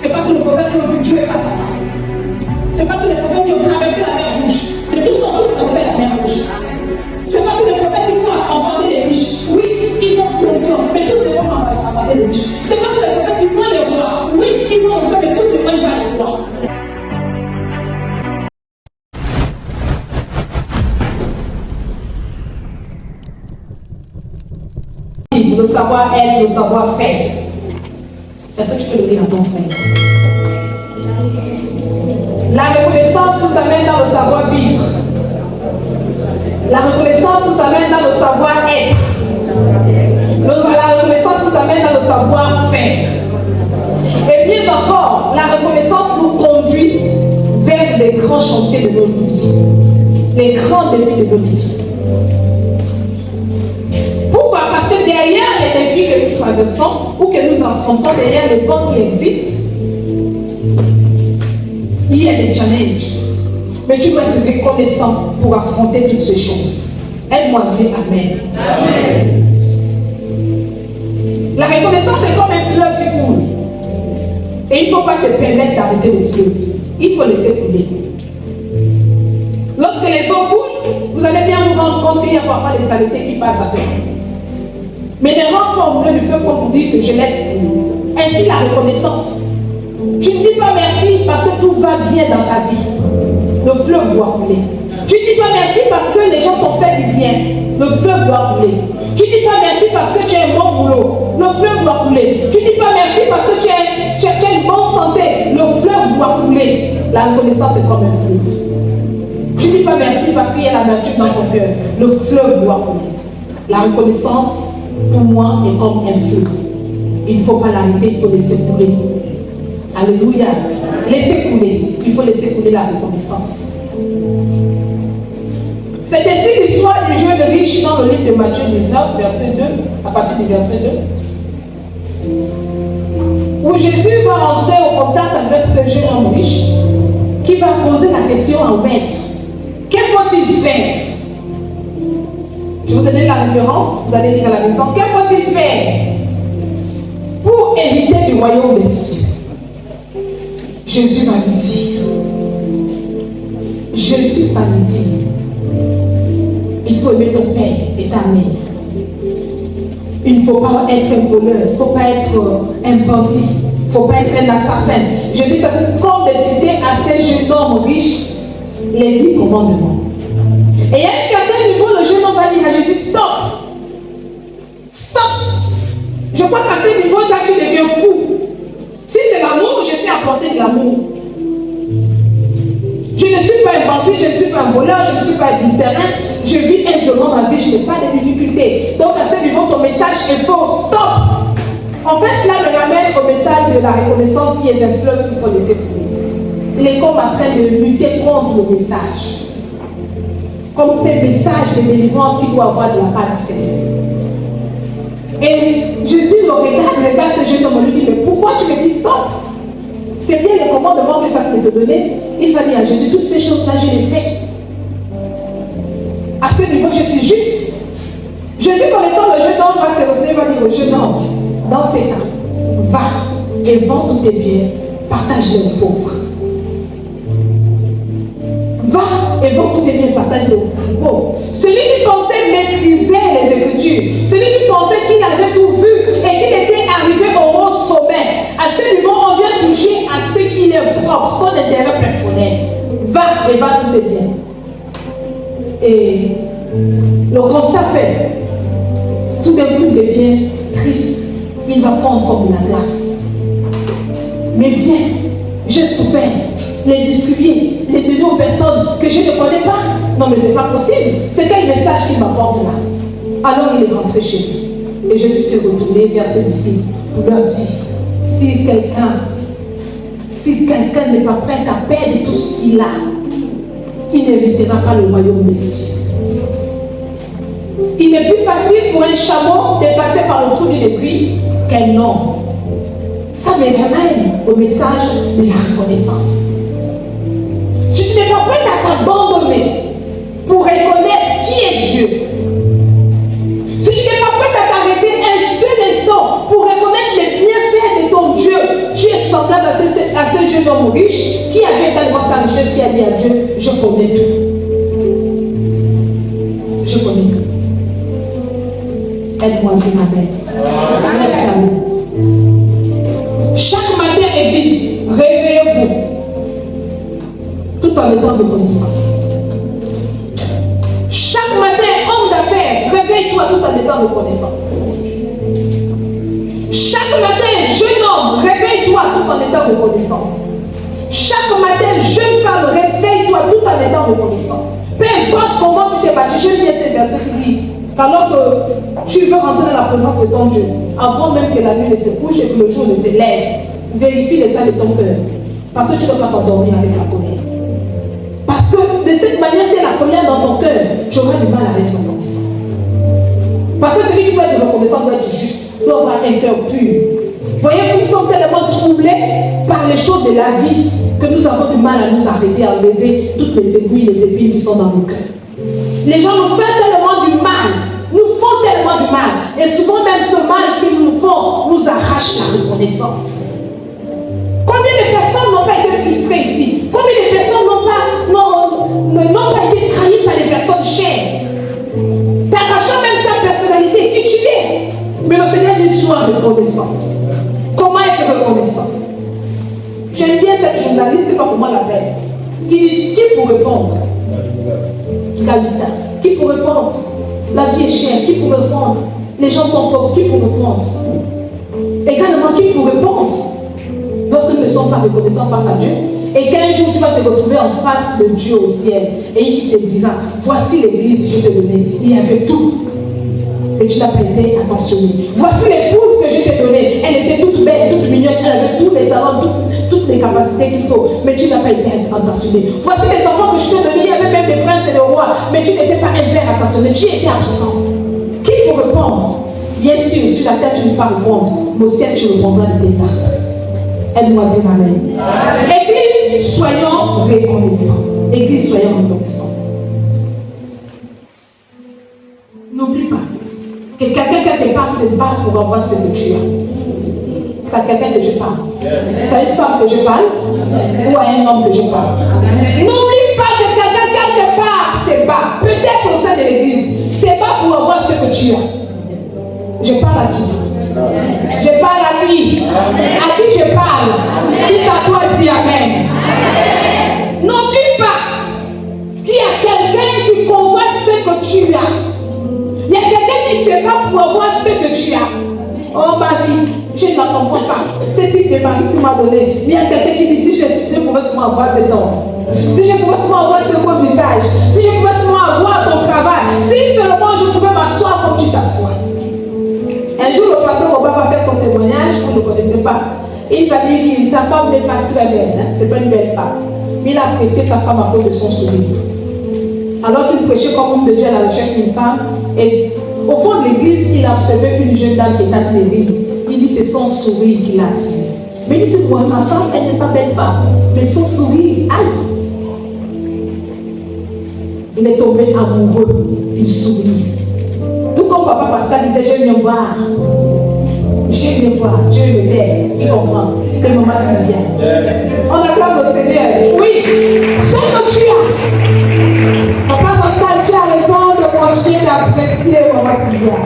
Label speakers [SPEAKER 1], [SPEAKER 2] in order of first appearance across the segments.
[SPEAKER 1] C'est pas tous les prophètes qui ont vu Dieu face à face. C'est pas tous les prophètes qui ont traversé la mer rouge. Mais tous ont tous traversé la mer rouge. C'est pas tous les prophètes qui font enfanter les riches. Oui, ils ont l'onction, mais tous ne font pas enfanter les riches. C'est pas tous les prophètes qui voient les rois. Oui, ils ont l'onction, mais tous ne voient pas les rois. Le savoir-être, le savoir-faire. Est-ce que tu peux le dire à ton frère? La reconnaissance nous amène dans le savoir-vivre. La reconnaissance nous amène dans le savoir-être. La reconnaissance nous amène dans le savoir-faire. Et mieux encore, la reconnaissance nous conduit vers les grands chantiers de notre vie. Les grands défis de notre vie. Pourquoi? Parce que derrière les défis que nous traversons ou que nous affrontons, derrière les ponts qui existent, il y a des challenges. Mais tu dois être reconnaissant pour affronter toutes ces choses. Aide-moi à dire Amen. Amen. La reconnaissance est comme un fleuve qui coule. Et il ne faut pas te permettre d'arrêter le fleuve. Il faut laisser couler. Lorsque les eaux coulent, vous allez bien vous rendre compte qu'il y a parfois des saletés qui passent à terre. Mais ne rentre pas au milieu du feu pour vous dire que je laisse couler. Ainsi la reconnaissance. Tu ne dis pas merci parce que tout va bien dans ta vie. Le fleuve doit couler. Tu ne dis pas merci parce que les gens t'ont fait du bien. Le fleuve doit couler. Tu ne dis pas merci parce que tu as un bon boulot. Le fleuve doit couler. Tu ne dis pas merci parce que tu as une bonne santé. Le fleuve doit couler. La reconnaissance est comme un fleuve. Tu ne dis pas merci parce qu'il y a l'amertume dans ton cœur. Le fleuve doit couler. La reconnaissance, pour moi, est comme un fleuve. Il ne faut pas l'arrêter, il faut laisser couler. Alléluia. Laissez couler. Il faut laisser couler la reconnaissance. C'est ici l'histoire du jeune riche dans le livre de Matthieu 19, verset 2, à partir du verset 2. Où Jésus va entrer au contact avec ce jeune homme riche qui va poser la question au maître. Que faut-il faire? Je vous donne la référence, vous allez lire à la maison. Que faut-il faire pour hériter du royaume des cieux? Jésus va nous dire, il faut aimer ton père et ta mère. Il ne faut pas être un voleur, il ne faut pas être un bandit, il ne faut pas être un assassin. Jésus va comme de citer à ces jeunes hommes riches les 10 commandements. Et à un certain niveau, le jeune homme va dire à Jésus, stop. Stop. Je crois qu'à ce niveau, tu deviens fou. Si c'est l'amour, je sais apporter de l'amour. Je ne suis pas un bandit, je ne suis pas un voleur, je ne suis pas un adultérin. Je vis aisément ma vie, je n'ai pas de difficultés. Donc à ce niveau, ton message est faux. Stop. En fait, cela me ramène au message de la reconnaissance qui est un fleuve qu'il faut laisser couler. Il est comme en train de lutter contre le message. Comme ces messages de délivrance qu'il doit avoir de la part du Seigneur. Et Jésus le regarde ce jeune homme et lui dit, mais pourquoi tu me dis stop? C'est bien le commandement que ça peut te donner. Il va dire à Jésus, toutes ces choses-là, je les fais. À ce niveau, je suis juste. Jésus, connaissant le jeune homme, va se retourner, va dire au jeune homme, dans ces cas, va et vends tous tes biens, partage-les aux pauvres. Va et vends tous tes biens, partage-les aux pauvres. Celui qui pensait maîtriser les Écritures, celui qui pensait qu'il avait tout vu et qu'il était arrivé au haut sommet, à ce niveau, on vient toucher à ce qui est propre, son intérêt personnel. Va et va tous ses biens. Et le constat fait, tout d'un coup il devient triste. Il va prendre comme de la glace. Mais bien, j'ai souffert, les distribuer, les donner aux personnes que je ne connais pas. Non mais c'est pas possible. C'est quel message qu'il m'apporte là? Alors il est rentré chez lui. Et Jésus s'est retourné vers ses disciples pour leur dire, si quelqu'un n'est pas prêt à perdre tout ce qu'il a, il n'héritera pas le royaume des cieux. Il est plus facile pour un chameau de passer par le trou d'une aiguille qu'un homme. Ça me ramène au message de la reconnaissance. Si tu n'es pas prêt à t'abandonner pour reconnaître qui est Dieu, si tu n'es pas prêt à t'arrêter un seul instant pour reconnaître les bienfaits de ton Dieu à ce jeune homme riche qui avait tellement sa richesse qui a dit à Dieu, je connais tout. Je connais tout. Aide-moi à dire amen. Lève ta main. Chaque matin, Église, réveillez-vous tout en étant reconnaissant. Chaque matin, homme d'affaires, réveille-toi tout en étant reconnaissant. Chaque matin, jeune homme, réveille-toi tout en étant reconnaissant. Chaque matin, jeune femme, réveille-toi tout en étant reconnaissant. Peu importe comment tu t'es battu, j'aime bien ces versets qui disent qu'alors que tu veux rentrer dans la présence de ton Dieu, avant même que la nuit ne se couche et que le jour ne se lève, vérifie l'état de ton cœur. Parce que tu ne dois pas t'endormir avec la colère. Parce que de cette manière, si la colère dans ton cœur, tu auras du mal à être reconnaissant. Parce que celui qui doit être reconnaissant doit être juste, doit avoir un cœur pur. Voyez, nous sommes tellement troublés par les choses de la vie que nous avons du mal à nous arrêter, à lever toutes les aiguilles, les épines qui sont dans nos cœurs. Les gens nous font tellement du mal, nous font tellement du mal. Et souvent même ce mal qu'ils nous font nous arrache la reconnaissance. Combien de personnes n'ont pas été frustrées ici? Combien de personnes n'ont pas été trahies par des personnes chères? T'arrachant même ta personnalité, qui tu es. Mais le Seigneur dit sois reconnaissant. Comment être reconnaissant? J'aime bien cette journaliste, c'est pas comment elle l'appelle. Qui dit qui pour répondre? Gazita. Qui pour répondre? La vie est chère. Qui pour répondre? Les gens sont pauvres. Qui pour répondre? Également, qui pour répondre? Lorsque nous ne sommes pas reconnaissants face à Dieu, et qu'un jour tu vas te retrouver en face de Dieu au ciel, et il te dira, voici l'église que je t'ai donnée, il y avait tout, et tu n'as pas été attentionné. Voici l'épouse que je t'ai donnée, elle était toute belle, toute mignonne, elle avait tous les talents, toutes les capacités qu'il faut, mais tu n'as pas été attentionné. Voici les enfants que je t'ai donnés, il y avait même des princes et des rois, mais tu n'étais pas un père attentionné, tu étais absent. Qui pour répondre? Bien sûr, sur la terre tu ne peux pas répondre, mais au ciel tu répondras de tes actes. Aide-moi à dire amen. Église, soyons reconnaissants. Église, soyons reconnaissants. N'oublie pas que quelqu'un qui te parle se bat pour avoir ce que tu as. C'est à quelqu'un que je parle. C'est à une femme que je parle ou à un homme que je parle. N'oublie pas que quelqu'un quelque part se bat. Peut-être au sein de l'église. Se bat pour avoir ce que tu as. Je parle à qui? Je parle à qui? À qui je parle? Si ça toi, dis amen. N'oublie pas qu'il y a quelqu'un qui convoite ce que tu as. Il y a quelqu'un qui se bat pour avoir ce que tu as. Oh ma vie, je ne la comprends pas. Ce type de mari que tu m'as donné. Mais il y a quelqu'un qui dit si je pouvais seulement avoir cet homme. Si je pouvais seulement avoir ce beau visage. Si je pouvais seulement avoir ton travail. Si seulement je pouvais m'asseoir comme tu t'assois. Un jour, le pasteur Obama va faire son témoignage, vous ne connaissez pas. Il va dire que sa femme n'est pas très belle, hein? C'est pas une belle femme. Mais il a apprécié sa femme à cause de son sourire. Alors qu'il prêchait comme homme de Dieu à la recherche d'une femme, et au fond de l'église, il a observé une jeune dame qui est attirée. Il dit c'est son sourire qui l'a attiré. Mais il dit c'est quoi, ma femme, elle n'est pas belle femme, mais son sourire, aïe. Il est tombé amoureux du sourire. Tout comme papa Pascal disait, j'aime bien voir. J'aime bien voir, Dieu me taire, il comprend que maman Sylvia. On acclame le Seigneur. Oui, ce que tu as. Papa Pascal, tu as raison de continuer d'apprécier maman Sylvia.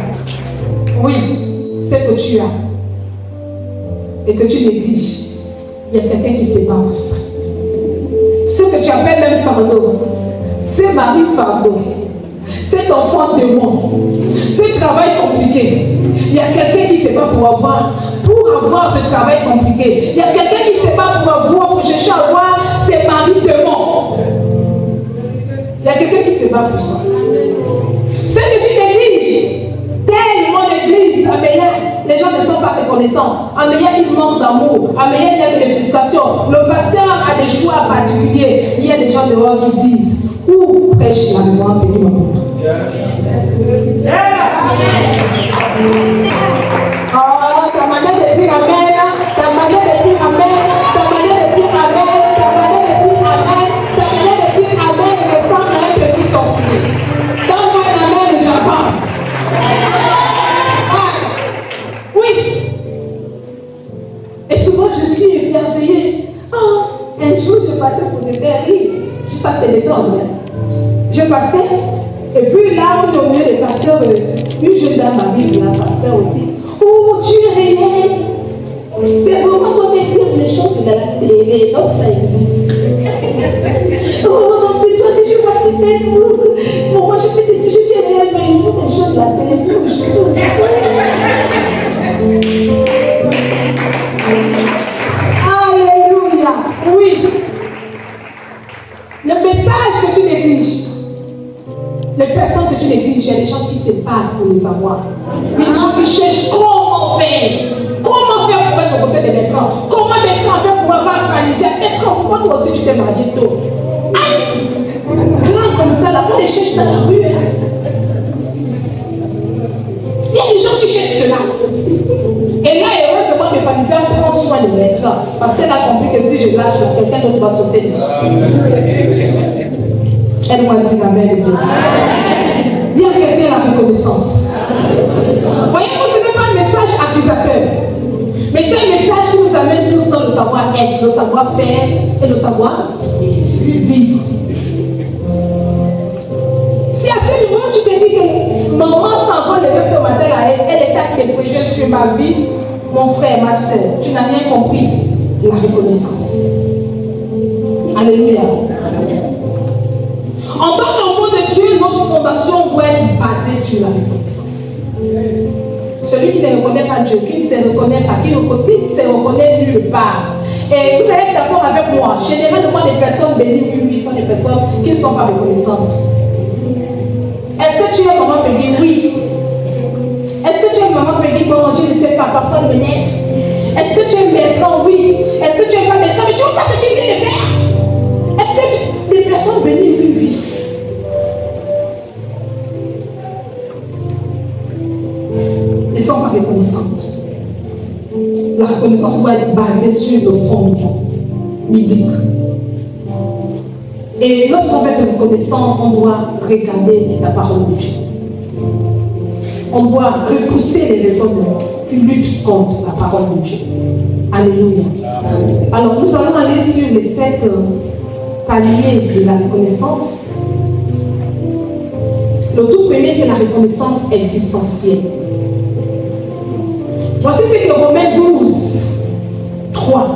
[SPEAKER 1] Oui, ce que tu as. Et que tu négliges. Il y a quelqu'un qui se bat pour ça. Ce que tu appelles même fardeau. C'est mari fardeau. Cet enfant démon, ce travail compliqué, il y a quelqu'un qui ne sait pas pour avoir ce travail compliqué. Il y a quelqu'un qui ne sait pas pour chercher à avoir ses maris démons. Il y a quelqu'un qui se bat pour ça. Ce que tu négliges, tel mon église, Amélia, les gens ne sont pas reconnaissants. Amélia, il manque d'amour. Amélia, il y a des frustrations. Le pasteur a des choix particuliers. Il y a des gens dehors qui disent, où prêche la mémoire bénie mon pote. Oh, ta manière de dire amen, ta manière de dire amen, ta manière de dire amen, ta manière de dire amen, ta manière de dire amen ressemble à un petit sorcier. Donne-moi un amen et j'avance. Ah, oui. Et souvent je suis émerveillée. passais pour te faire rire, juste à te détendre. Je passais, et puis là, au milieu des pasteurs, une jeune dame m'a dit, un pasteur aussi, oh, tu es réel. C'est vraiment comme écrire les choses de la télé, donc ça existe. Oh, non, c'est toi que je vois sur Facebook. Bon, moi, je peux te dire, je dis réel, mais il faut que les choses de la télé touchent. Alléluia. Oui. Le message que tu négliges, les personnes que tu négliges, il y a des gens qui se battent pour les avoir. Il y a des gens qui cherchent comment faire. Comment faire pour être au côté des Bertrand? Comment Bertrand fait pour avoir réalisé Bertrand? Pourquoi toi aussi tu t'es marié tôt? Aïe! Grand comme ça, là, on les cherche dans la rue. Il y a des gens qui cherchent cela. Et là, heureusement que Fanisia prend soin de Bertrand. Parce qu'elle a compris que si je lâche là, quelqu'un d'autre va sauter dessus. Elle m'a dit amen. Dis à quelqu'un la reconnaissance. Voyez-vous, ce n'est pas un message accusateur. Mais c'est un message qui nous amène tous dans le savoir-être, le savoir-faire et le savoir-vivre. Si à ce niveau tu te dis que maman s'en va lever ce matin là, elle est à tes projets sur ma vie, mon frère, ma soeur, tu n'as rien compris. La reconnaissance. Alléluia. En tant qu'enfant de Dieu, notre fondation doit être basée sur la reconnaissance. Celui qui ne reconnaît pas Dieu, qui ne se reconnaît pas, qui ne se reconnaît nulle part. Et vous allez être d'accord avec moi, généralement les personnes bénies, oui, sont des personnes qui ne sont pas reconnaissantes. Est-ce que tu es maman Peggy? Oui. Est-ce que tu es maman Peggy? Bon, je ne sais pas, parfois elle m'énerve. Est-ce que tu es Bertrand? Oui. Est-ce que tu es pas Bertrand? Mais tu vois pas ce qu'il vient de faire? Est-ce que les personnes bénies? Oui, oui. Elles ne sont pas reconnaissantes. La reconnaissance doit être basée sur le fondement biblique. Et lorsqu'on va être reconnaissant, on doit regarder la parole de Dieu. On doit repousser les raisonnements qui luttent contre la parole de Dieu. Alléluia. Alors nous allons aller sur les 7 paliers de la reconnaissance. Le tout premier, c'est la reconnaissance existentielle. Voici ce que Romains 12, 3.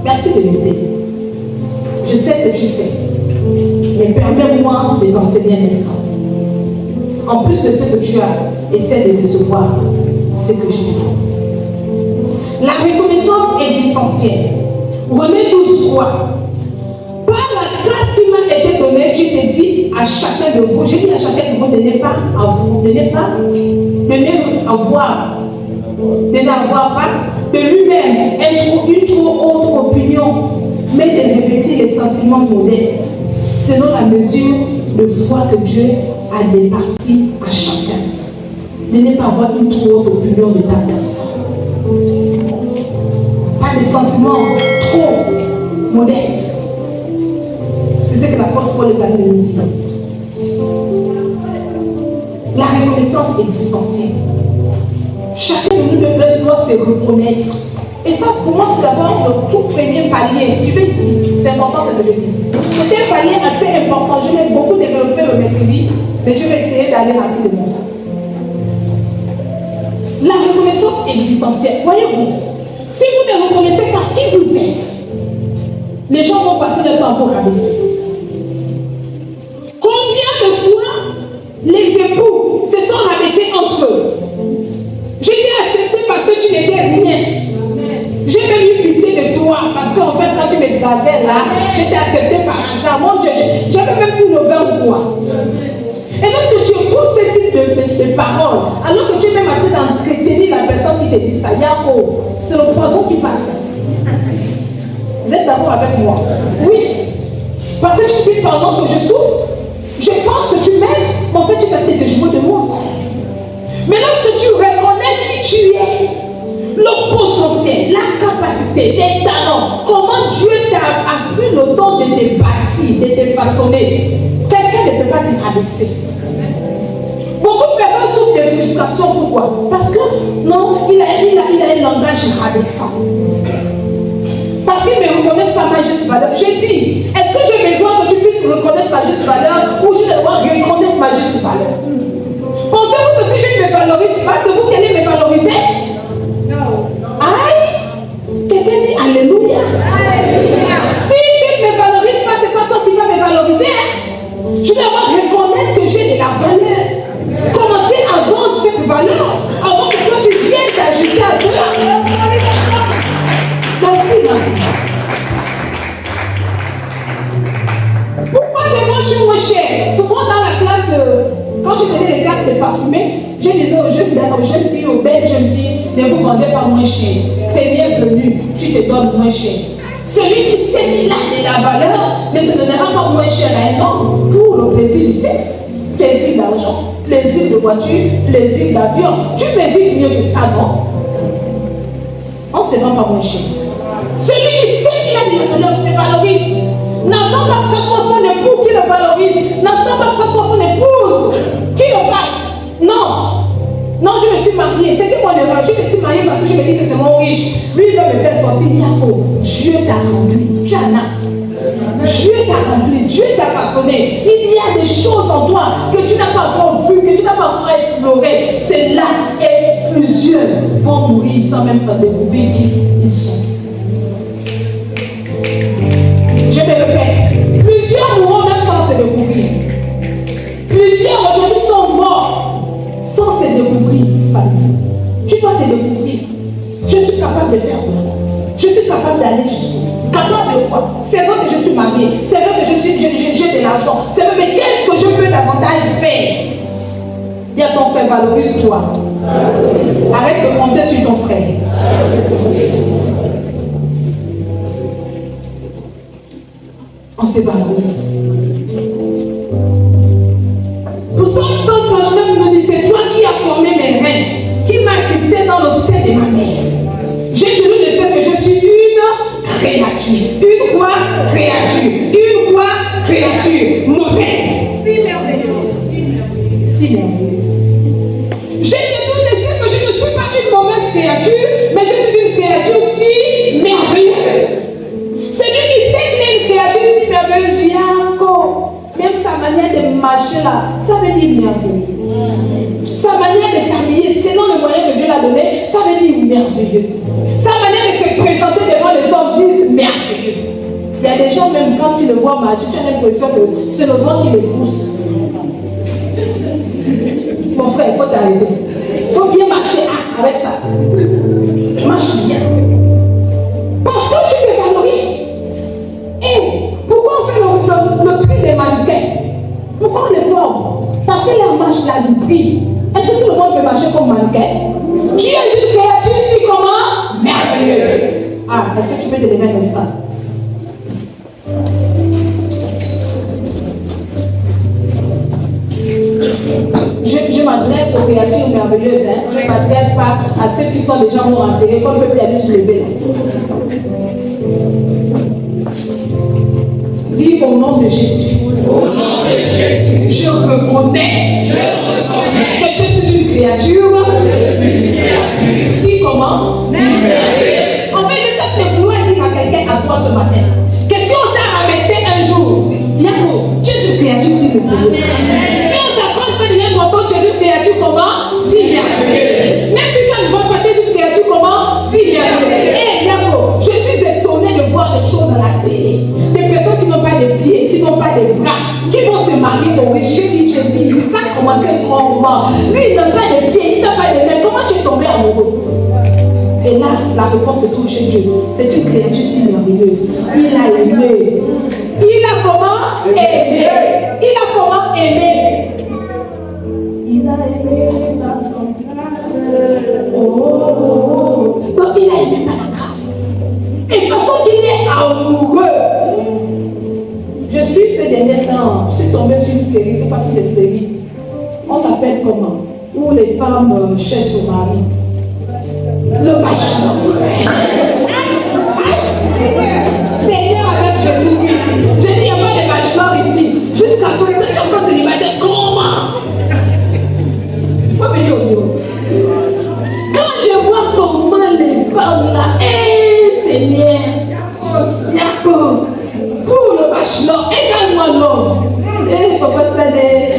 [SPEAKER 1] Merci de m'aider. Je sais que tu sais. Mais permets-moi de t'enseigner un instant. En plus de ce que tu as, essaie de recevoir ce que je te dis. La reconnaissance existentielle. Romains 12, 3. Par la grâce qui m'a été donnée, tu t'es dit à chacun de vous, j'ai dit à chacun de vous, ne n'avoir pas, de n'avoir pas de lui-même une trop haute opinion, mais de revêtir les sentiments modestes, selon la mesure de foi que Dieu a départie à chacun. De ne pas avoir une trop haute opinion de ta personne. Pas des sentiments trop modestes. C'est ce que l'apôtre Paul est allé nous dire. La reconnaissance existentielle. Chacun de nous doit se reconnaître. Et ça, pour moi, c'est d'abord le tout premier palier. Suivez ici. C'est important ce que je dis. C'est un palier assez important. Je vais beaucoup développer le mercredi, mais je vais essayer d'aller rapidement. La reconnaissance existentielle. Voyez-vous, si vous ne reconnaissez pas qui vous êtes, les gens vont passer le temps à vous rabaisser. Combien de fois les époux se sont rabaissés entre eux? Je t'ai accepté parce que tu n'étais rien. J'ai même eu pitié de toi parce qu'en fait, quand tu me draguais là, je t'ai accepté par hasard. Mon Dieu, j'avais même plus le vin ou quoi. Et lorsque tu écoutes ce type de paroles, alors que tu es même en train d'entretenir la personne qui te dit ça, c'est le poison qui passe. Vous êtes d'accord avec moi? Oui. Parce que tu dis pendant que je souffre, je pense que tu m'aimes, mais en fait tu t'as de jouer de moi. Mais lorsque tu reconnais qui tu es, le potentiel, la capacité, les talents, comment Dieu t'a pris le temps de te bâtir, de te façonner, quelqu'un ne peut pas te rabaisser. Beaucoup de personnes souffrent de frustration. Pourquoi? Parce que non, il a un langage rabaissant. Parce qu'ils ne me reconnaissent pas ma juste valeur. J'ai dit, est-ce que j'ai besoin que tu puisses reconnaître ma juste valeur ou je dois reconnaître ma juste valeur? Pensez-vous que si je ne me valorise pas, c'est vous qui allez me valoriser? Non. Aïe! Quelqu'un dit Alléluia. Si je ne me valorise pas, c'est pas toi qui vas me valoriser. Hein? Je dois reconnaître que j'ai de la valeur. Commencez à vendre cette valeur avant que toi tu viennes t'ajuster à cela. Pourquoi demandes-tu moins cher? Souvent dans la classe quand je faisais les classes de parfumés, je disais aux jeunes filles, aux belles jeunes filles, ne vous vendez pas moins cher. T'es bienvenue, tu te donnes moins cher. Celui qui sait qu'il a de la valeur ne se donnera pas moins cher à un homme pour le plaisir du sexe, plaisir d'argent, plaisir de voiture, plaisir d'avion. Tu mérites mieux que ça, non? On ne se vend pas moins cher. Celui qui sait qu'il a de la valeur se valorise. N'attends pas que ce soit son époux qui le valorise. N'attends pas que ce soit son épouse qui le fasse. Non. Non, je me suis mariée. C'était mon erreur. Je me suis mariée parce que je me dis que c'est mon riche. Lui, il va me faire sortir. Yako, Dieu t'a rempli. Jana. Dieu t'a rempli. Dieu t'a façonné. Il y a des choses en toi que tu n'as pas encore vues, que tu n'as pas encore explorées. C'est là. Et plusieurs vont mourir sans même s'en découvrir qui ils sont. Je te répète, plusieurs mourront même sans se découvrir. Plusieurs aujourd'hui sont morts sans se découvrir. Tu dois te découvrir. Je suis capable de faire quoi? Je suis capable d'aller jusqu'où? Capable de quoi? C'est vrai que je suis mariée, c'est vrai que j'ai de l'argent, c'est vrai, mais qu'est-ce que je peux davantage faire? Dis à ton frère, valorise-toi. Arrête de compter sur ton frère. On se valorise. Pour Psaume 139 me dit, c'est toi qui as formé mes reins, qui m'as tissé dans le sein de ma mère. J'ai tenu le sais que je suis une créature. Une quoi? Créature. Une quoi? Créature. Mauvaise. Si merveilleuse. Si merveilleuse. J'ai tenu le sais que je ne suis pas une mauvaise créature, mais je suis une créature si merveilleuse. Celui qui sait qu'il est une créature si merveilleuse, Jacob, même sa manière de marcher là, ça veut dire merveilleux. Sa manière de s'habiller, selon le moyen que Dieu l'a donné, ça veut dire merveilleux. Sa manière de se présenter devant les hommes dit merveilleux. Il y a des gens, même quand ils le voient marcher, tu as l'impression que c'est le vent qui les pousse. Mon frère, il faut t'arrêter. Il faut bien marcher avec ça. Marche bien. Parce que tu te valorises. Et pourquoi on fait le tri des mannequins? Pourquoi on les forme? Parce que la marche là du prix. Est-ce que tout le monde peut marcher comme mannequin? Tu es une créature si comment? Merveilleuse. Ah, est-ce que tu peux te lever un instant? Je m'adresse aux créatures merveilleuses. Hein? Je ne m'adresse pas à ceux qui sont déjà morts enterrés, qu'on ne peut plus aller soulever. Dis au nom de Jésus. Au nom de Jésus. Je reconnais que je suis une créature. Si comment? Si merveilleuse. En fait, je sais que vouloir dire à quelqu'un à toi ce matin que si on t'a rabaissé un jour, Yako, tu es une créature si merveilleuse. Si on t'accorde pas de l'important, tu es une créature comment? Si merveilleuse. Même si ça ne va pas, tu es une créature comment? Si merveilleuse. Et Yako, je suis étonné de voir des choses à la télé. Des personnes qui n'ont pas de pieds, qui n'ont pas de bras, qui vont se marier au riche. J'ai dit, ça a commencé comment? Lui, il n'a pas de pieds, il n'a pas de mains. Comment tu es tombé amoureux? Et là, la réponse se trouve chez Dieu. C'est une créature si merveilleuse. Il a aimé. Il a comment? Aimé. Il a comment? Aimé. Il a aimé par son grâce. Oh. Donc il a aimé par la grâce. Et de façon qu'il est amoureux. Je suis ces derniers temps, je suis tombée sur une série, je ne sais pas si c'est série. On s'appelle comment? Où les femmes cherchent son mari. Le bachelor. Seigneur avec Jésus-Christ. Je dis, il n'y a pas de bachelor ici. Jusqu'à toi, tu es encore célibataire. Comment? Il faut venir au bureau. Quand je vois comment les femmes là, Seigneur, l'homme. Il faut pas se l'aider.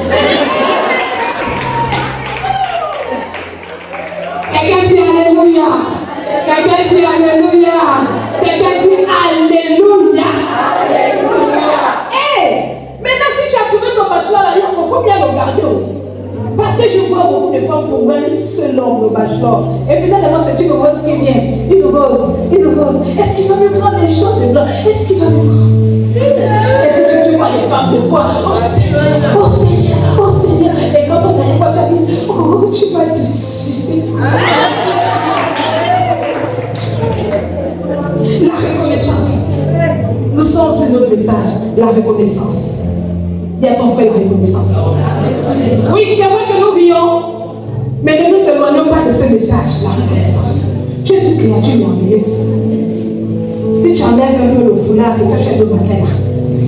[SPEAKER 1] Quelqu'un dit Alléluia. Quelqu'un dit Alléluia. Quelqu'un dit Alléluia. Hey, maintenant si tu as trouvé ton bachelor, il faut bien le garder. Parce que je vois beaucoup de femmes pour un seul homme, le bachelor. Et finalement, c'est une rose qui vient. Une rose. Est-ce qu'il va me prendre les champs de blanc? Est-ce qu'il va me prendre? Est-ce que tu vois les femmes de foi? Oh Seigneur, oh Seigneur, oh Seigneur. Et quand on t'arrive pas, tu as dit, oh, tu m'as déçu. La reconnaissance. Nous sommes, c'est notre message, la reconnaissance. Il y a ton frère la reconnaissance. Oui, c'est vrai que nous vivons, mais ne nous éloignons pas de ce message, la reconnaissance. Tu es une créature merveilleuse. Si tu enlèves un peu le foulard et tu achètes le matin,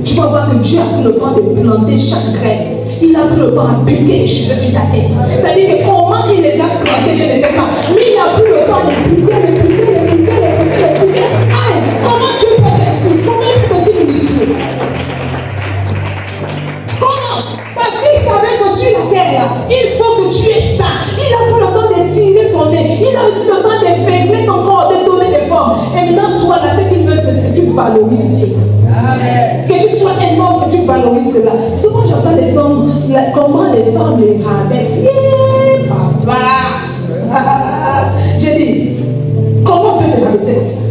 [SPEAKER 1] tu vas voir que Dieu a pris le temps de planter chaque graine. Il a pris le temps à piquer les cheveux sur ta tête. C'est-à-dire que comment il les a plantés, je ne sais pas. Mais il a pris le temps de piquer. Aïe, comment tu peux ainsi? Comment est-ce possible d'ici? Comment? Parce qu'il savait que sur la terre, il faut que tu aies ça. Il a pris le temps de tirer ton nez. Il a pris le temps de peigner ton corps, de donner des formes. Et maintenant, toi, là, ce qu'il veut, c'est que tu valorises cela. Amen. Que tu sois un homme, que tu valorises cela. Souvent, j'entends les hommes, comment les femmes les rabaissent. Yeah, papa. J'ai dit, comment on peut te rabaisser comme ça?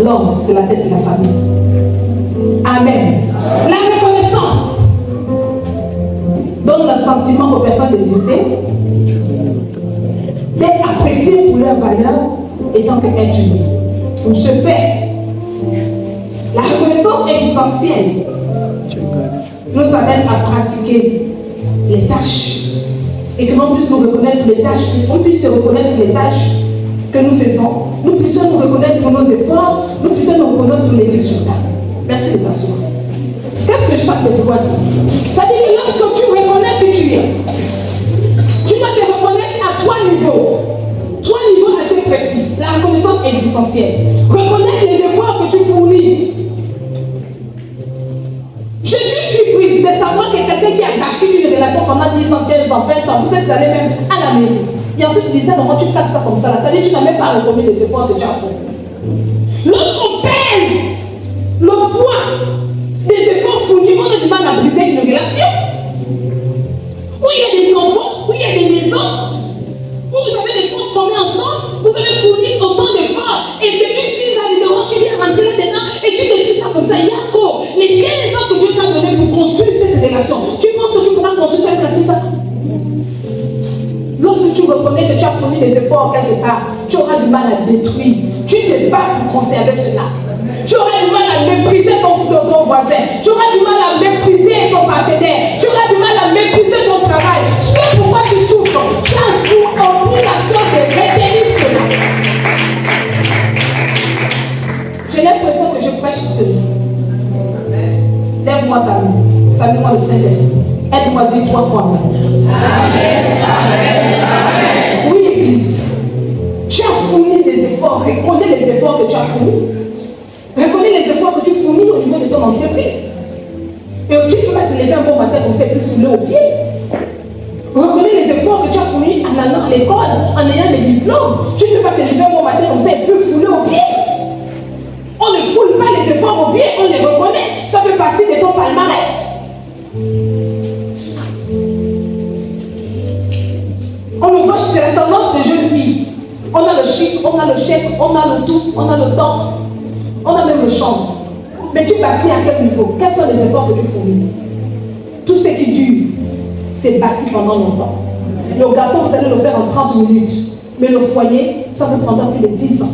[SPEAKER 1] L'homme, c'est la tête de la famille. Amen. La reconnaissance donne le sentiment aux personnes d'exister, d'être appréciées pour leur valeur et tant qu'être humain. Pour ce fait, la reconnaissance existentielle nous amène à pratiquer les tâches et que l'on puisse nous reconnaître les tâches, qu'on puisse se reconnaître les tâches que nous faisons, nous puissions nous reconnaître pour nos efforts, nous puissions nous reconnaître pour les résultats. Merci de m'asseoir. Qu'est-ce que je parle de pouvoir dire? C'est-à-dire que lorsque tu reconnais que tu es, tu dois te reconnaître à trois niveaux assez précis. La reconnaissance existentielle. Reconnaître les efforts que tu fournis. Je suis surprise de savoir que quelqu'un qui a bâti une relation pendant 10 ans, 15 ans, 20 ans, vous êtes allé même à la mairie. Et ensuite, tu disais, comment tu casses ça comme ça. C'est-à-dire que tu n'as même pas reconnu les efforts que tu as fait. Lorsqu'on pèse le poids des efforts fournis, on a du mal à briser une relation. Où il y a des enfants, où il y a des maisons, où vous avez des comptes communs ensemble, vous avez fourni autant d'efforts, et c'est une petite génération qui vient rentrer là-dedans, et tu te dis ça comme ça. Yako, les 15 ans que Dieu t'a donné pour construire cette relation, tu penses que tu pourras construire ça avec ça? Lorsque tu reconnais que tu as fourni des efforts quelque part, tu auras du mal à détruire. Tu te bats pour conserver cela. Tu auras du mal à mépriser ton voisin. Tu auras du mal à mépriser ton partenaire. Tu auras du mal à mépriser ton travail. Ce pourquoi tu souffres, tu as pour obligation de retenir cela. J'ai l'impression que je prêche cela. Lève-moi ta main. Salue-moi le Saint-Esprit. Aide-moi à dire 3 fois. Amen. Amen. Oui, Église. Tu as fourni des efforts. Reconnais les efforts que tu as fournis. Reconnais les efforts que tu fournis au niveau de ton entreprise. Et tu ne peux pas te lever un bon matin comme ça et puis fouler au pied. Reconnais les efforts que tu as fournis en allant à l'école, en ayant les diplômes. Tu ne peux pas te lever un bon matin comme ça et puis fouler au pied. On ne foule pas les efforts au pied, on les reconnaît. Ça fait partie de ton palmarès. On le voit, c'est la tendance des jeunes filles. On a le chic, on a le chèque, on a le tout, on a le temps, on a même le champ. Mais tu bâtis à quel niveau? Quels sont les efforts que tu fournis? Tout ce qui dure, c'est bâti pendant longtemps. Le gâteau, vous allez le faire en 30 minutes. Mais le foyer, ça vous prendra plus de 10 ans.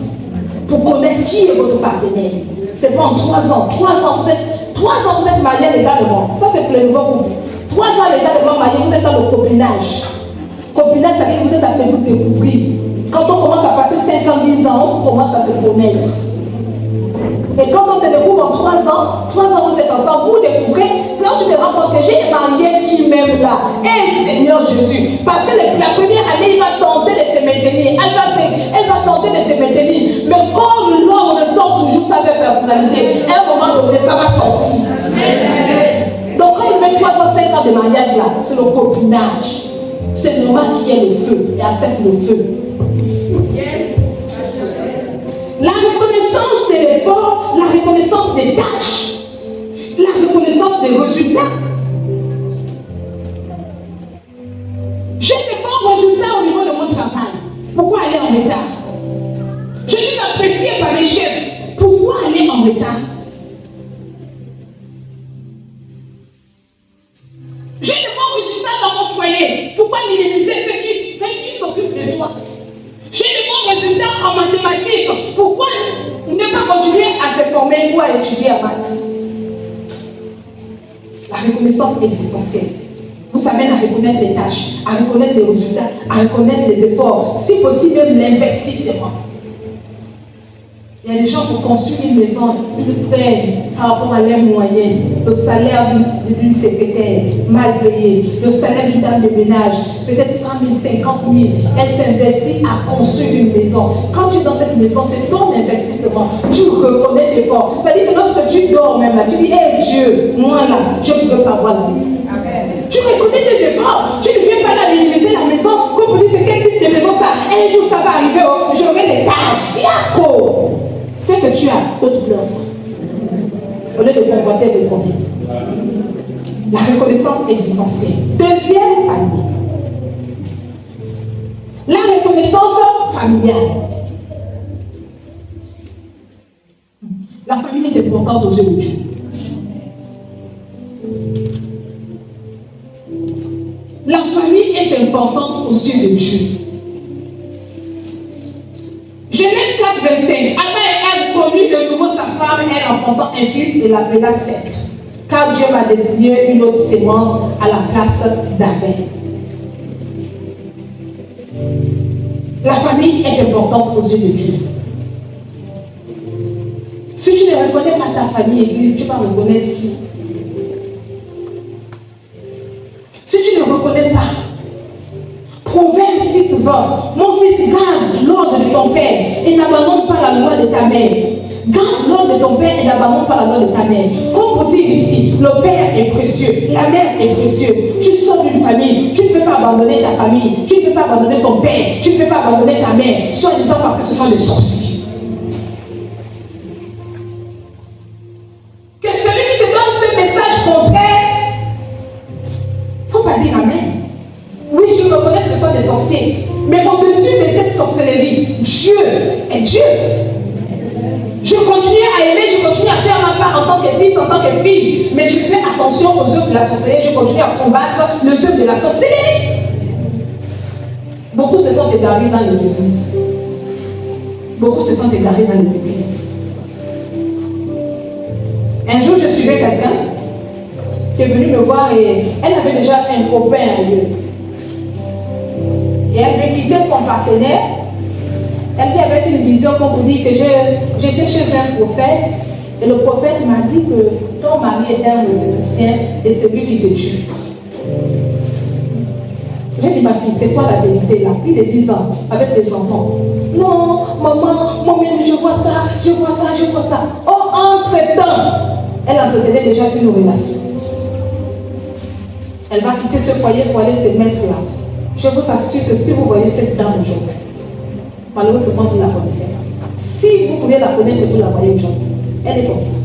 [SPEAKER 1] Pour connaître qui est votre partenaire. C'est pas en 3 ans. 3 ans, vous êtes mariés légalement. Ça, c'est pour les nouveaux couples. 3 ans légalement mariés, vous êtes dans le copinage. Copinage, ça veut dire que vous êtes appelé vous découvrir. Quand on commence à passer 5 ans, 10 ans, on commence à se connaître. Et quand on se découvre en 3 ans vous êtes ensemble, vous découvrez, c'est là où tu te rends compte que j'ai une mariée qui m'aime là. Et Seigneur Jésus, parce que la première année, il va tenter de se maintenir. Elle va tenter de se maintenir. Mais comme l'homme ressort toujours sa personnalité, à un moment donné, ça va sortir. histoires de mariage là, c'est le copinage. C'est normal qu'il y ait le feu et accepte le feu. La reconnaissance de l'effort, la reconnaissance des tâches, la reconnaissance des résultats. J'ai de bons résultats au niveau de mon travail. Pourquoi aller en retard? Je suis apprécié par mes chefs. Pourquoi aller en retard? J'ai de bons résultats dans mon foyer. Pourquoi minimiser ceux qui s'occupent de toi? J'ai de bons résultats en mathématiques. Pourquoi ne pas continuer à se former ou à étudier à maths? La reconnaissance existentielle vous amène à reconnaître les tâches, à reconnaître les résultats, à reconnaître les efforts, si possible même l'investissement. Il y a des gens pour construire une maison, ils prennent par rapport à l'air moyenne, le salaire d'une secrétaire mal payée, le salaire d'une dame de ménage, peut-être 100 000, 50 000. Elle s'investit à construire une maison. Quand tu es dans cette maison, c'est ton investissement. Tu reconnais tes efforts. C'est-à-dire que lorsque tu dors même là, tu dis, hé Dieu, moi là, je ne veux pas voir la maison. Tu reconnais tes efforts. Tu ne viens pas là minimiser la maison. Comme pour dire, c'est quel type de maison ça? Un jour ça va arriver, oh, j'aurai des tâches. Yako! C'est que tu as, autre place. Au lieu de convoiter de combien? La reconnaissance existentielle. Deuxième palier. La reconnaissance familiale. La famille est importante aux yeux de Dieu. La famille est importante aux yeux de Dieu. Genèse 4, 25. Adam connut de nouveau sa femme, elle enfantant un fils et l'appela Seth. Car Dieu m'a désigné une autre sémence à la place d'Abel. La famille est importante aux yeux de Dieu. Si tu ne reconnais pas ta famille église, tu vas reconnaître qui? Si tu ne reconnais pas, Proverbe 6, 20. Mon fils, garde l'ordre de ton père et n'abandonne pas la loi de ta mère. Garde l'ordre de ton père et n'abandonne pas la loi de ta mère. Comme pour dire ici, le père est précieux, la mère est précieuse. Tu sors d'une famille, tu ne peux pas abandonner ta famille, tu ne peux pas abandonner ton père, tu ne peux pas abandonner ta mère, soit disant parce que ce sont des sorciers. Que celui qui te donne ce message contraire, il ne faut pas dire amen. Oui, je reconnais que ce sont des sorciers. Mais au-dessus de cette sorcellerie, Dieu est Dieu. Je continue à aimer, je continue à faire ma part en tant que fils, en tant que fille. Mais je fais attention aux œuvres de la sorcellerie. Je continue à combattre les œuvres de la sorcellerie. Beaucoup se sont égarés dans les églises. Beaucoup se sont égarés dans les églises. Un jour, je suivais quelqu'un qui est venu me voir et elle avait déjà un copain à Dieu. Et elle veut quitter son partenaire. Elle vient avec une vision comme vous dites que j'étais chez un prophète. Et le prophète m'a dit que ton mari est un Égyptien et c'est lui qui te tue. J'ai dit, ma fille, c'est quoi la vérité là? Plus de 10 ans, avec des enfants. Non, maman, moi-même, je vois ça, je vois ça, je vois ça. Oh, entre-temps, elle entretenait déjà une relation. Elle va quitter ce foyer pour aller se mettre là. Je vous assure que si vous voyez cette dame aujourd'hui, malheureusement vous la connaissez pas. Si vous pouvez la connaître, vous la voyez aujourd'hui. Elle est comme ça.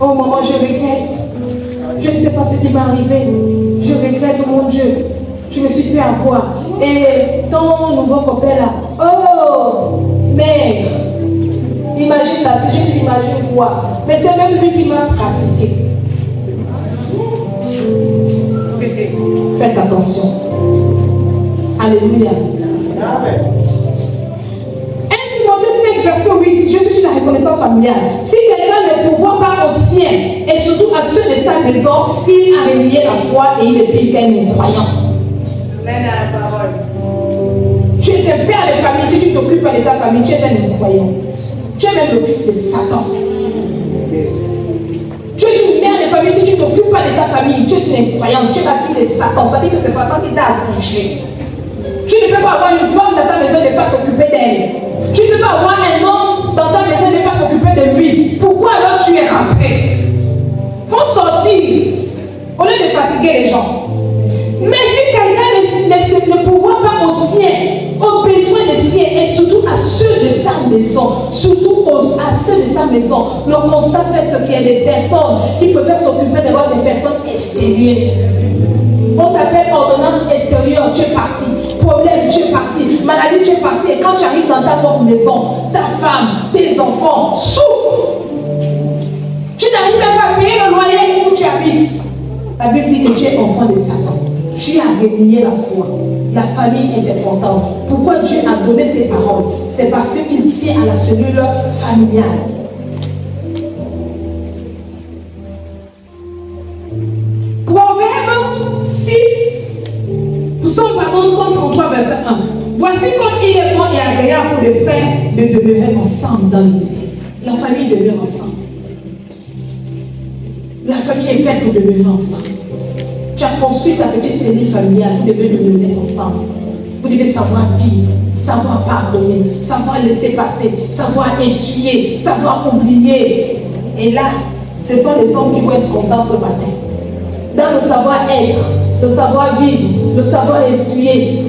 [SPEAKER 1] Oh maman, je regrette. Je ne sais pas ce qui m'est arrivé. Je regrette, mon Dieu. Je me suis fait avoir. Et ton nouveau copain là, oh, mère, imagine là, si je t'imagine quoi. Mais c'est même lui qui m'a pratiqué. Faites attention. Alléluia. 1 Timothée 5, verset 8. Je suis sur la reconnaissance familiale. Si quelqu'un ne pourvoit pas aux siens, et surtout à ceux de sa maison, il a renié la foi et il est pire qu'un incroyant. Amen à la parole. Tu es un père de famille. Si tu ne t'occupes pas de ta famille, tu es un incroyant. Tu es même le fils de Satan. Tu es une mère de famille, si tu ne t'occupes pas de ta famille, tu es une incroyante, tu es la fille de Satan. Ça dit que c'est Satan qui t'a accouché. Tu ne peux pas avoir une femme dans ta maison et ne pas s'occuper d'elle. Tu ne peux pas avoir un homme dans ta maison et ne pas s'occuper de lui. Pourquoi alors tu es rentré? faut sortir au lieu de fatiguer les gens. Mais si quelqu'un ne pourvoit pas aux siens, aux besoins des siens, et surtout à ceux de sa maison, surtout à ceux de sa maison, le constat fait ce qu'il y a des personnes qui peuvent s'occuper d'avoir des personnes extérieures. On t'appelle ordonnance extérieure, tu es parti. Problème, tu es parti. Maladie, tu es parti. Et quand tu arrives dans ta propre maison, ta femme, tes enfants souffrent. Tu n'arrives même pas à payer le loyer où tu habites. La Bible dit que tu es enfant de Satan. Tu as renié la foi. La famille est importante. Pourquoi Dieu a donné ces paroles? C'est parce qu'il tient à la cellule familiale. Proverbe 6, psaume 133, verset 1. Voici comme il est bon et agréable pour les frères de demeurer ensemble dans l'unité. La famille demeure ensemble. La famille est faite pour demeurer ensemble. Tu as construit ta petite cellule familiale, vous devez demeurer ensemble. Vous devez savoir vivre, savoir pardonner, savoir laisser passer, savoir essuyer, savoir oublier. Et là, ce sont les hommes qui vont être contents ce matin. Dans le savoir-être, le savoir-vivre, le savoir-essuyer,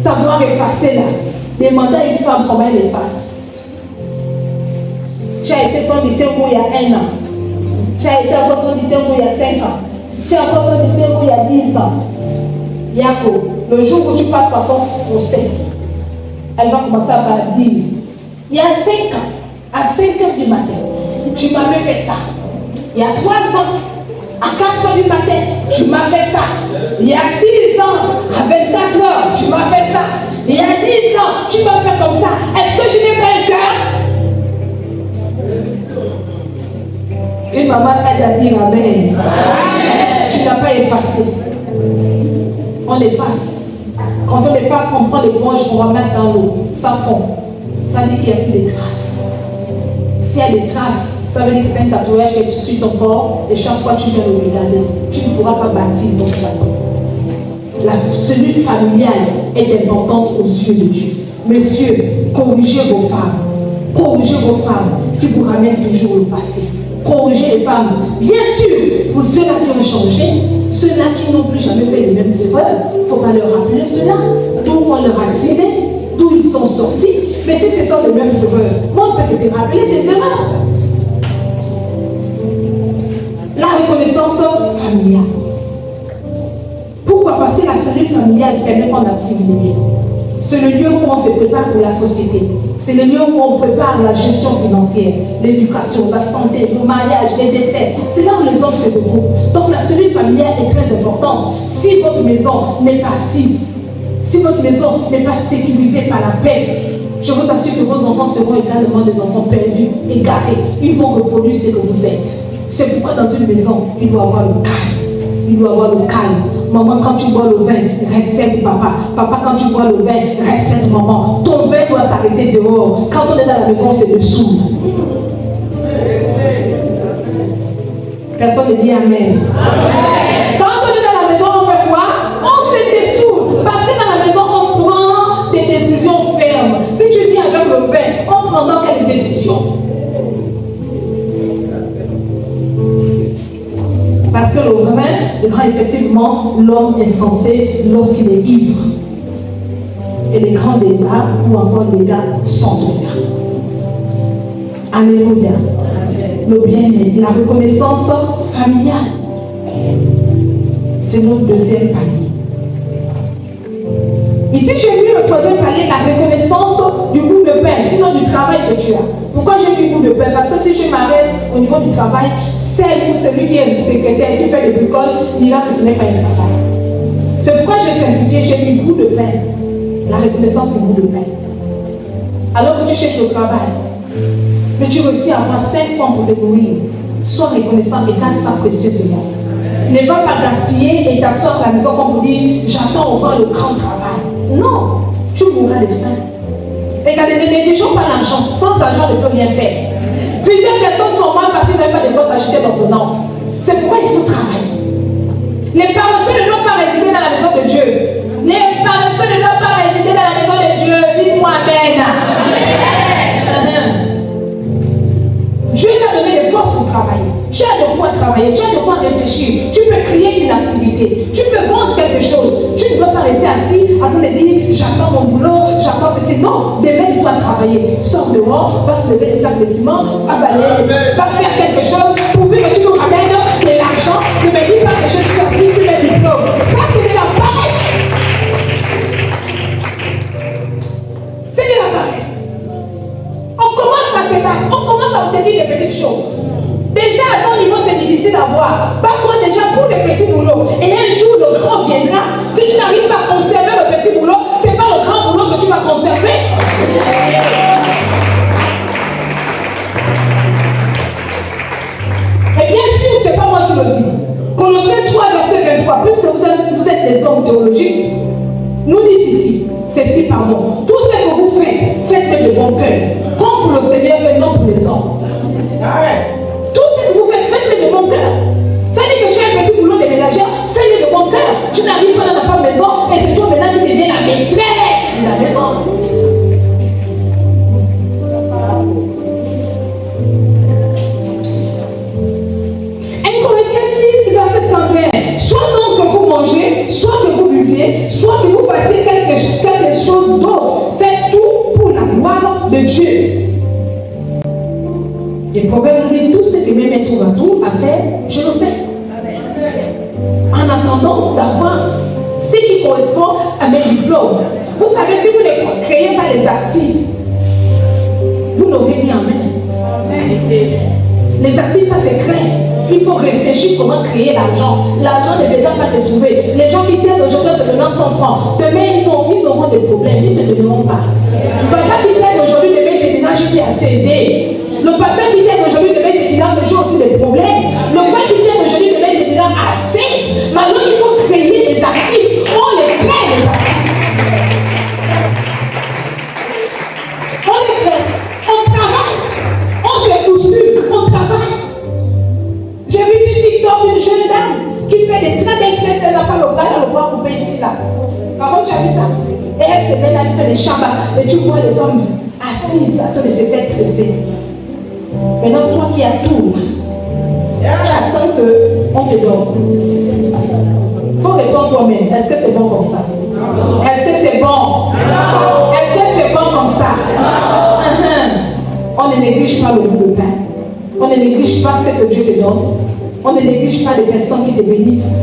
[SPEAKER 1] savoir effacer là. Demandez à une femme comment elle efface. Tu as été son déterre il y a 1 an. Tu as été encore son déterre il y a 5 ans. Tu as encore son déterre il y a 10 ans. Yako, le jour où tu passes par son procès, elle va commencer à dire, il y a 5 ans, à 5 heures du matin, tu m'avais fait ça. Il y a 3 ans, à 4 heures du matin, tu m'as fait ça. Il y a 6 ans, à 24 heures, tu m'as fait ça. Il y a 10 ans, tu m'as fait comme ça. Est-ce que je n'ai pas un cœur? Une maman aide à dire Amen. Tu n'as pas effacé. On efface. Quand on efface, on prend l'éponge, on va mettre dans l'eau. Ça fond. Ça veut dire qu'il n'y a plus de traces. S'il y a des traces, ça veut dire que c'est un tatouage que tu suis ton corps et chaque fois tu viens le regarder. Tu ne pourras pas bâtir ton façon. La cellule familiale est importante aux yeux de Dieu. Messieurs, corrigez vos femmes. Corrigez vos femmes qui vous ramènent toujours au passé. Corrigez les femmes. Bien sûr, pour ceux-là qui ont changé, ceux-là qui n'ont plus jamais fait les mêmes erreurs, il ne faut pas leur rappeler cela. D'où on leur a tiré, d'où ils sont sortis. Mais si ce sont les mêmes erreurs, moi, on peut te rappeler tes erreurs. La reconnaissance familiale. Pourquoi? Parce que la cellule familiale permet qu'on active les liens. C'est le lieu où on se prépare pour la société. C'est le lieu où on prépare la gestion financière, l'éducation, la santé, le mariage, les décès. C'est là où les hommes se regroupent. Donc la cellule familiale est très importante. Si votre maison n'est pas assise, si votre maison n'est pas sécurisée par la paix, je vous assure que vos enfants seront également des enfants perdus, égarés. Ils vont reproduire ce que vous êtes. C'est pourquoi dans une maison, il doit y avoir le calme. Il doit y avoir le calme. Maman, quand tu bois le vin, respecte papa. Papa, quand tu bois le vin, respecte maman. Ton vin doit s'arrêter dehors. Quand on est dans la maison, c'est dessous. Personne ne dit Amen. Quand on est dans la maison, on fait quoi? On se dessous. Parce que dans la maison, on prend des décisions fermes. Si tu viens avec le vin, on prendra quelle décision? Parce que le vin rend effectivement l'homme insensé lorsqu'il est ivre. Et les grands débats ou encore les gars sont ouverts. Alléluia. Le bien-être, la reconnaissance familiale. C'est notre deuxième palier. Ici, j'ai mis le troisième palier, la reconnaissance du bout de pain, sinon du travail que tu as. Pourquoi j'ai mis bout de pain? Parce que si je m'arrête au niveau du travail, celle ou celui qui est secrétaire, qui fait le bricole, dira que ce n'est pas un travail. C'est pourquoi j'ai simplifié, j'ai mis bout de pain, la reconnaissance du bout de pain. Alors que tu cherches le travail, mais tu réussis à avoir 5 francs pour te nourrir, sois reconnaissant et garde ça précieusement. Ne va pas gaspiller et t'asseoir à la maison comme pour dire j'attends au revoir le grand travail. Non, tu mourras de faim. Regardez, ne négligeons pas l'argent. Sans argent, on ne peut rien faire. Plusieurs personnes sont mortes parce qu'ils n'avaient pas de quoi s'acheter l'ordonnance. C'est pourquoi il faut travailler. Les paresseux ne doivent pas résider dans la maison de Dieu. Les paresseux ne doivent pas résider dans la maison de Dieu. Dites-moi Amen. Dieu t'a donné des forces pour travailler. Tu as de quoi travailler. Tu as de dire, j'attends mon boulot, j'attends ceci. Non, demain tu dois travailler. Sors dehors, va se lever des sacs de ciment, va balayer, va faire quelque chose pour que tu nous ramènes de l'argent. Ne me dis pas que je suis assis sur mes diplômes. Ça, c'est de la paresse. C'est de la paresse. On commence par se battre, on commence à obtenir des petites choses. Déjà à ton niveau c'est difficile à voir. Bats-toi déjà pour les petits boulots. Et un jour le grand viendra. Si tu n'arrives pas à conserver le petit boulot, ce n'est pas le grand boulot que tu vas conserver. Et bien sûr, ce n'est pas moi qui le dis. Colossiens 3, verset 23. Puisque vous êtes des hommes théologiques, nous disent ici, ceci, pardon. Tout ce que vous faites, faites-le de bon cœur. Comme pour le Seigneur et non pour les hommes. Tout ce que vous faites, faites-le de bon cœur. Ça dit que tu as un petit boulot de ménagère, fais-le de bon cœur. Tu n'arrives pas dans ta propre maison et c'est toi maintenant qui deviens la maîtresse de la maison. Un Corinthiens 10, verset 31. Soit donc que vous mangez, soit que vous buviez, soit que vous fassiez quelque chose d'autre. Faites tout pour la gloire de Dieu. Les proverbes nous disent tout ce que mes mains trouvent à tout à faire, je le fais. En attendant d'avoir ce qui correspond à mes diplômes. Vous savez, si vous ne créez pas les actifs, vous n'aurez rien en main. Les actifs, ça c'est créé. Il faut réfléchir comment créer l'argent. L'argent ne viendra pas te trouver. Les gens qui t'aident aujourd'hui en te donnant 100 francs, demain ils auront des problèmes, ils ne te donneront pas. Le papa qui t'aide aujourd'hui, demain il te dira je t'ai assez aidé. Le pasteur qui t'aide aujourd'hui, demain il te dira que j'ai aussi des problèmes. Le frère qui t'aide aujourd'hui, demain il te dira assez. Maintenant il faut créer des actifs. On les crée les actifs. On les crée. On travaille. On se postule. On travaille. J'ai vu sur TikTok une jeune dame qui fait des très belles tresses. Elle n'a pas le bras coupé ici là. Comment tu as vu ça? Et elle se met là, elle fait des chambas. Et tu vois les femmes assises à train de se faire tresser. Maintenant, toi qui as tout, tu attends qu'on te donne. Il faut répondre toi-même. Est-ce que c'est bon comme ça? Est-ce que c'est bon? Est-ce que c'est bon comme ça? On ne néglige pas le bout de pain. On ne néglige pas ce que Dieu te donne. On ne néglige pas les personnes qui te bénissent.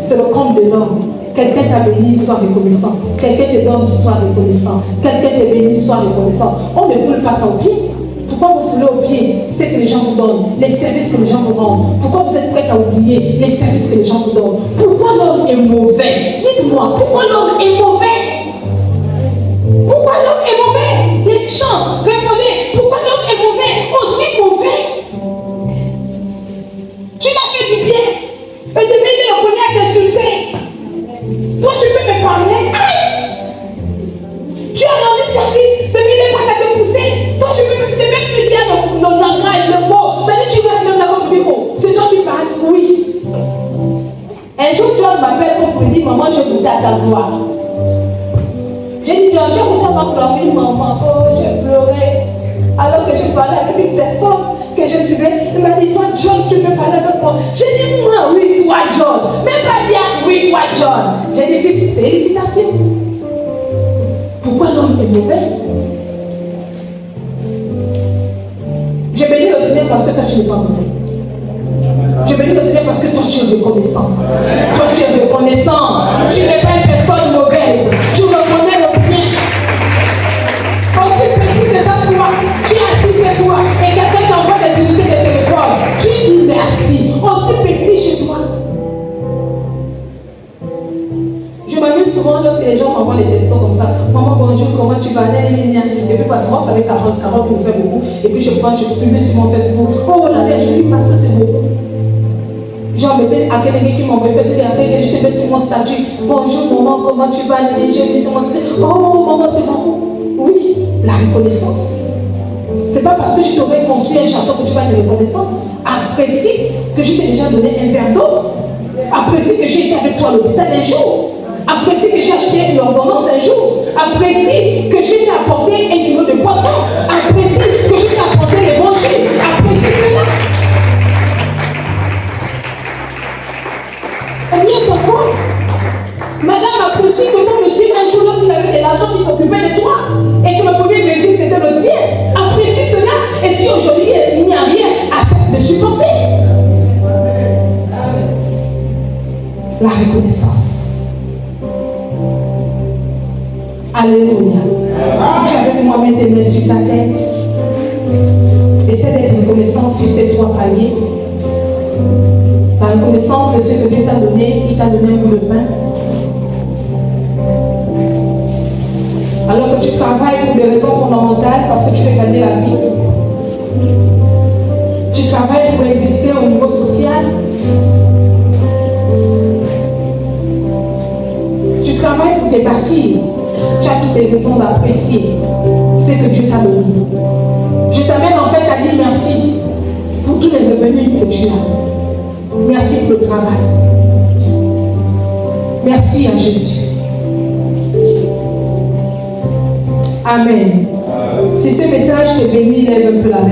[SPEAKER 1] C'est le compte de l'homme. Quelqu'un t'a béni, sois reconnaissant. Quelqu'un te donne, sois reconnaissant. Quelqu'un te bénit, sois reconnaissant. On ne foule pas ça au pied. Pourquoi vous foulez au pied ce que les gens vous donnent, les services que les gens vous donnent? Pourquoi vous êtes prêts à oublier les services que les gens vous donnent? Pourquoi l'homme est mauvais? Dites-moi, pourquoi l'homme est mauvais? Pourquoi l'homme est mauvais? Les gens, répondez, pourquoi l'homme est mauvais? Aussi mauvais? Tu l'as fait du bien. Et demain, il est le premier à t'insulter. Toi, tu peux me parler. Tu as rendu service. Demain, il est prêt à te pousser. Toi, tu peux me... C'est même plus bien le langage, le mot. Ça dit, tu restes même là comme mot. C'est toi qui parles. Oui. Un jour, John m'appelle pour me dire, maman, je goûte à ta gloire. J'ai dit, John, tu as goûté à ma gloire. Oui, maman. Oh, j'ai pleuré. Alors que je parlais avec une personne que je suivais, il m'a dit, toi, John, tu peux parler avec moi. J'ai dit, moi, oui, toi, John. Même pas dire, oui, toi, John. J'ai dit, félicitations. Pourquoi l'homme est mauvais? Je bénis le Seigneur parce que toi, tu n'es pas mauvais. Je bénis le Seigneur parce que toi, tu es reconnaissant. Toi, tu es reconnaissant. Tu n'es pas une personne mauvaise. Tu reconnais le bien. Aussi petit que ça soit, tu es assis chez toi et quelqu'un t'envoie des unités de téléphone. Tu dis merci. Aussi petit chez toi. Je m'amuse souvent lorsque les gens m'envoient des textos comme ça. Maman, bonjour, comment tu vas? Et puis, souvent, ça avec Carole qui me fait beaucoup. Et puis, je publie sur mon Facebook. Oh, la mère, je lui passe, c'est beau. J'ai embêté à quelqu'un qui m'envoie parce que je te mets sur mon statut. Bonjour, maman, comment tu vas? J'ai mis sur mon statut. Oh, maman, c'est bon. Oui, la reconnaissance. C'est pas parce que je t'aurais construit un château que tu vas être reconnaissant. Apprécie que je t'ai déjà donné un verre d'eau. Apprécie que j'ai été avec toi à l'hôpital un jour. Apprécie que j'ai acheté une ordonnance un jour. Apprécie que je t'ai apporté un kilo de poisson. Apprécie que je t'ai apporté l'évangile. Apprécie cela. Et mieux encore, madame apprécie que ton monsieur un jour lorsqu'il la reconnaissance. Alléluia. Si tu avais moi mettre tes mains sur ta tête, essaie d'être reconnaissant sur ces 3 paliers. La reconnaissance de ce que Dieu t'a donné, il t'a donné pour le pain. Alors que tu travailles pour des raisons fondamentales, parce que tu veux gagner la vie. Tu travailles pour exister au niveau social. Tu travailles pour te bâtir. Tu as toutes les raisons d'apprécier ce que Dieu t'a donné. Je t'amène en fait à dire merci pour tous les revenus que tu as. Merci pour le travail. Merci à Jésus. Amen. Si ce message te bénit, lève un peu la main.